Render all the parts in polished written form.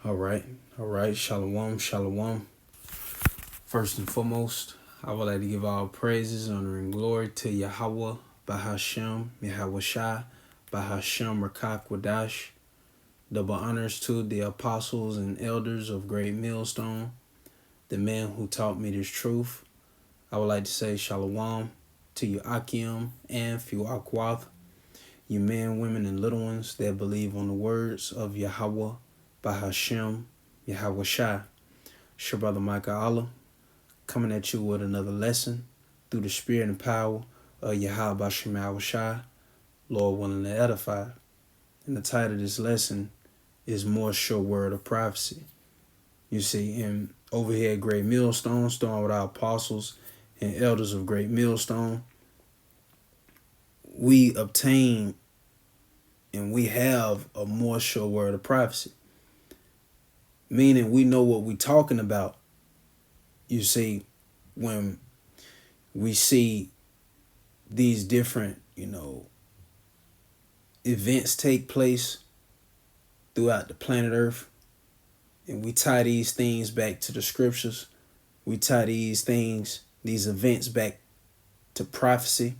All right, all right. Shalom, shalom. First and foremost, I would like to give all praises, honor, and glory to Yahweh, Bahashem, Yahweh Shai, Bahashem Rakak Wadash. Double honors to the apostles and elders of Great Millstone, the man who taught me this truth. I would like to say shalom to you Akim and Fuakwath, you men, women, and little ones that believe on the words of Yahweh, Bahashem, Yahweh Shai. It's your brother Micah Allah, coming at you with another lesson through the spirit and power of Yahweh Bashem Yahweh Shai, Lord willing to edify. And the title of this lesson is More Sure Word of Prophecy. You see, and over here at Great Millstone, starting with our apostles and elders of Great Millstone, we obtain and we have a more sure word of prophecy. Meaning we know what we're talking about. You see, when we see these different, events take place throughout the planet Earth, and we tie these things back to the scriptures, we tie these events back to prophecy,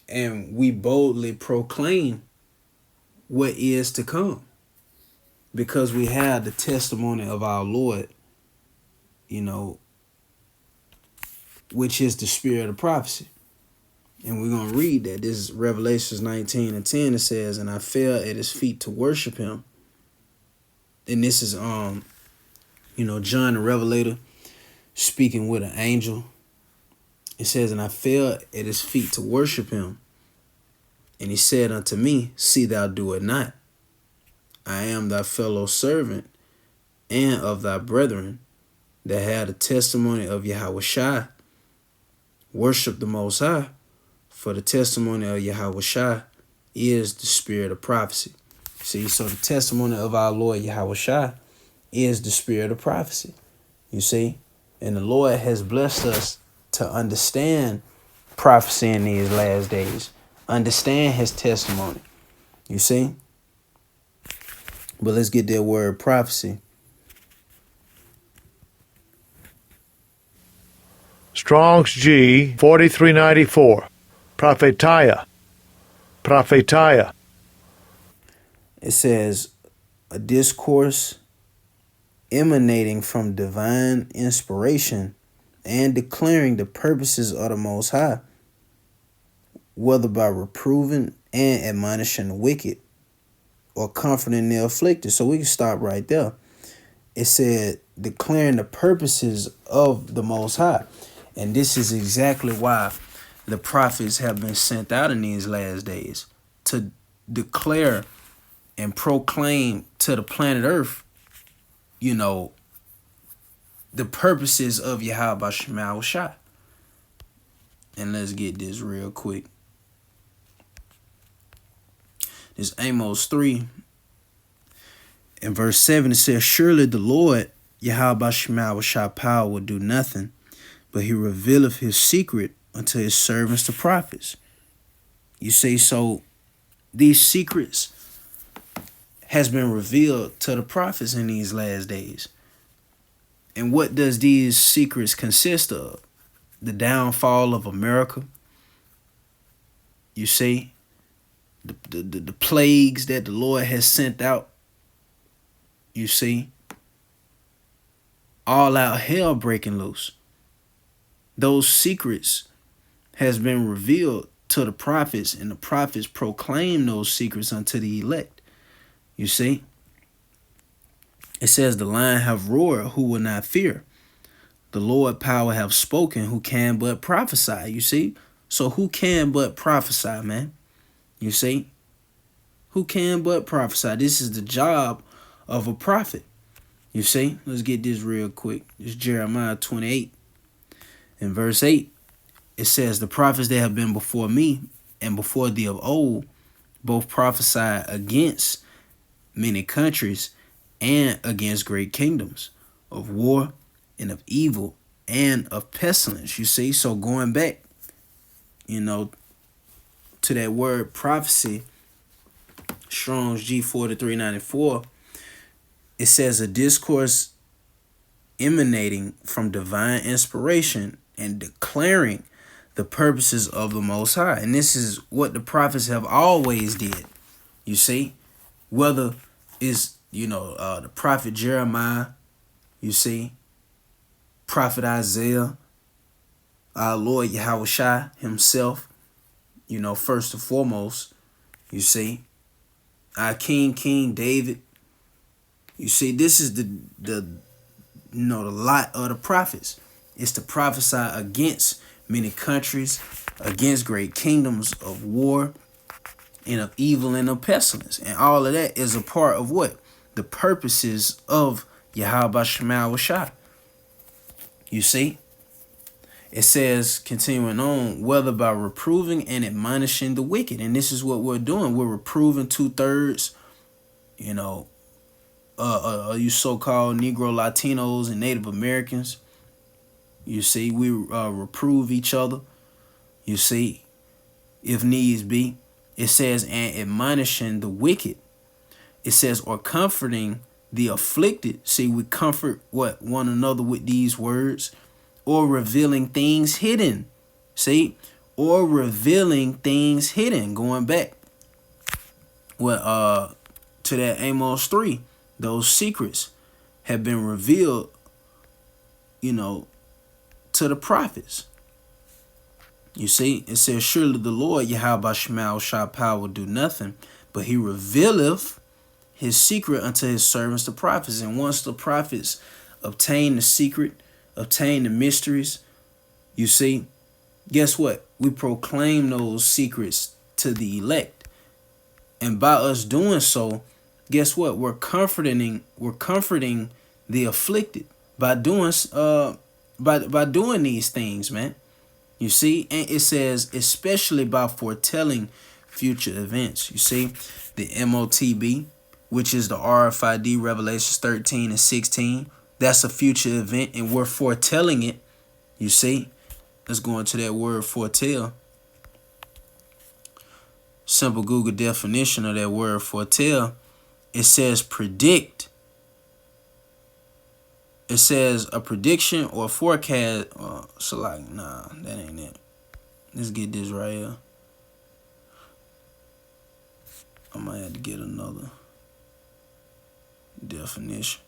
and we boldly proclaim what is to come because we have the testimony of our Lord, which is the spirit of prophecy. And we're going to read that. This is Revelations 19:10. It says, "And I fell at his feet to worship him." And this is, John the Revelator speaking with an angel. It says, "And I fell at his feet to worship him. And he said unto me, See thou do it not. I am thy fellow servant and of thy brethren that had the testimony of Yahweh Shai. Worship the Most High, for the testimony of Yahweh Shai is the spirit of prophecy." See, so the testimony of our Lord Yahweh Shai is the spirit of prophecy. You see, and the Lord has blessed us to understand prophecy in these last days, understand his testimony. You see? But let's get that word prophecy. Strong's G 4394. Prophetia. Prophetia. It says, a discourse emanating from divine inspiration and declaring the purposes of the Most High, whether by reproving and admonishing the wicked or comforting the afflicted. So we can stop right there. It said declaring the purposes of the Most High. And this is exactly why the prophets have been sent out in these last days, to declare and proclaim to the planet Earth, the purposes of Yahweh Shema Shai. And let's get this real quick. This Amos 3 in verse 7, it says, "Surely the Lord Yahweh Shema Shai power will do nothing, but he revealeth his secret unto his servants the prophets." You see, so these secrets has been revealed to the prophets in these last days. And what does these secrets consist of? The downfall of America. You see, the plagues that the Lord has sent out. You see, all out hell breaking loose. Those secrets has been revealed to the prophets, and the prophets proclaim those secrets unto the elect. You see, it says the lion have roared, who will not fear? The Lord power have spoken, who can but prophesy? You see, so who can but prophesy, man? You see, who can but prophesy? This is the job of a prophet. You see, let's get this real quick. It's Jeremiah 28 in verse 8. It says, "The prophets that have been before me and before thee of old, both prophesy against many countries and against great kingdoms, of war and of evil and of pestilence." You see, so going back, to that word prophecy, Strong's G 4394, it says a discourse emanating from divine inspiration and declaring the purposes of the Most High. And this is what the prophets have always did. You see, whether it's, the prophet Jeremiah, you see, prophet Isaiah, our Lord Yahushua himself, first and foremost, you see, our King David. You see, this is the lot of the prophets. It's to prophesy against many countries, against great kingdoms of war and of evil and of pestilence. And all of that is a part of what? The purposes of Yahweh Shema Shah. You see? It says, continuing on, whether by reproving and admonishing the wicked. And this is what we're doing. We're reproving 2/3, you so-called Negro, Latinos, and Native Americans. You see, we reprove each other. You see, if needs be. It says, and admonishing the wicked. It says, or comforting the afflicted. See, we comfort one another with these words. Or revealing things hidden. See? Or revealing things hidden. Going back to that Amos 3. Those secrets have been revealed, to the prophets. You see? It says, surely the Lord, Yahweh Shema Shah power will do nothing, but he revealeth his secret unto his servants, the prophets. And once the prophets obtain the secret, obtain the mysteries, you see, guess what? We proclaim those secrets to the elect. And by us doing so, guess what? We're comforting the afflicted by doing these things, man. You see, and it says especially by foretelling future events. You see, the MOTB, which is the RFID, Revelations 13 and 16. That's a future event, and we're foretelling it. You see, let's go into that word foretell. Simple Google definition of that word foretell. It says predict. It says a prediction or forecast. That ain't it. Let's get this right here. I might have to get another definition.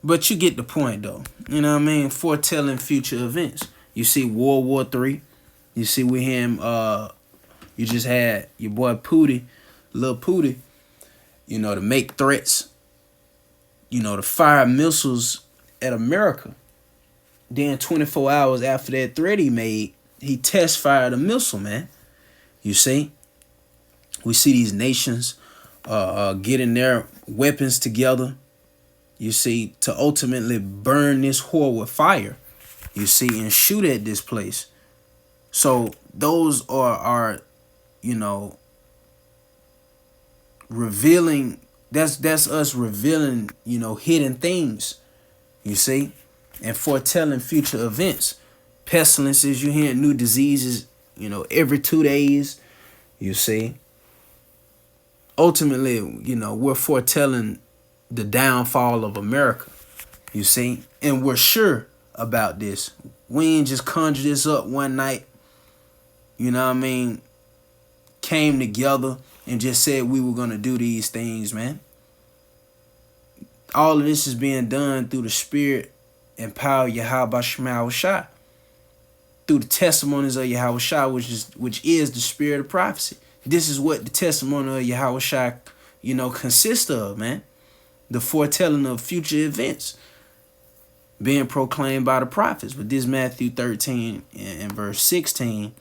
But you get the point, though. You know what I mean? Foretelling future events. You see World War III. You see with him, you just had your boy Pootie, Lil Pootie, to make threats, to fire missiles at America. Then 24 hours after that threat he made, he test fired a missile, man. You see? We see these nations getting their weapons together. You see, to ultimately burn this whore with fire, you see, and shoot at this place. So those are revealing. That's us revealing, hidden things, you see, and foretelling future events. Pestilences, you hear new diseases, every 2 days, you see. Ultimately, we're foretelling the downfall of America, you see, and we're sure about this. We ain't just conjure this up one night, came together and just said we were going to do these things, man. All of this is being done through the spirit and power of Yahweh Shema Shah, through the testimonies of Yahweh Shah, which is the spirit of prophecy. This is what the testimony of Yahweh Shah, consists of, man. The foretelling of future events being proclaimed by the prophets. But this Matthew 13 and verse 16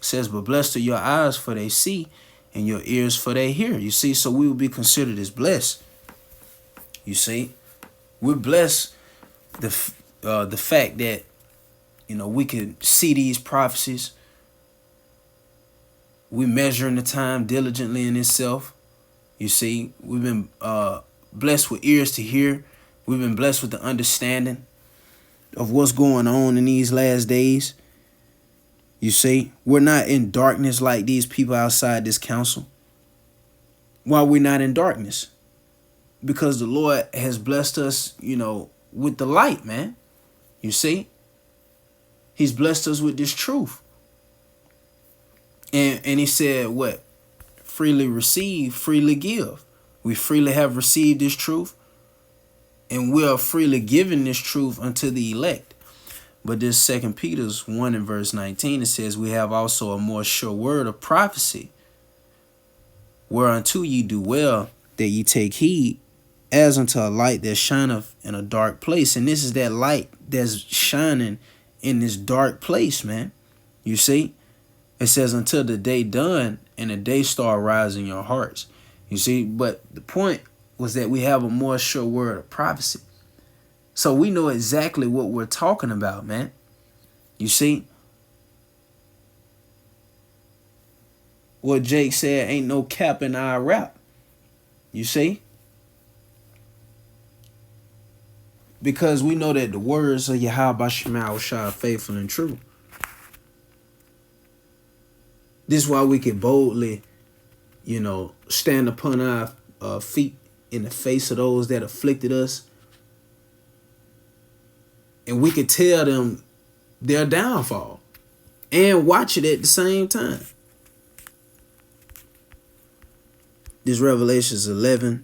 says, but blessed are your eyes for they see, and your ears for they hear. You see, so we will be considered as blessed. You see, we're blessed the fact that, we can see these prophecies. We're measuring the time diligently in itself. You see, we've been blessed with ears to hear. We've been blessed with the understanding of what's going on in these last days. You see, we're not in darkness like these people outside this council. Why we're not in darkness? Because the Lord has blessed us, with the light, man. You see? He's blessed us with this truth. And he said, what? Freely receive, freely give. We freely have received this truth, and we are freely giving this truth unto the elect. But this 2 Peter 1 and verse 19, it says, we have also a more sure word of prophecy, whereunto ye do well that ye take heed, as unto a light that shineth in a dark place. And this is that light that's shining in this dark place, man. You see? It says, until the day done and the day star rise in your hearts. You see? But the point was that we have a more sure word of prophecy. So we know exactly what we're talking about, man. You see? What Jake said, ain't no cap in our rap. You see? Because we know that the words of Yahweh Shema are faithful and true. This is why we can boldly, stand upon our feet in the face of those that afflicted us. And we could tell them their downfall and watch it at the same time. This Revelations 11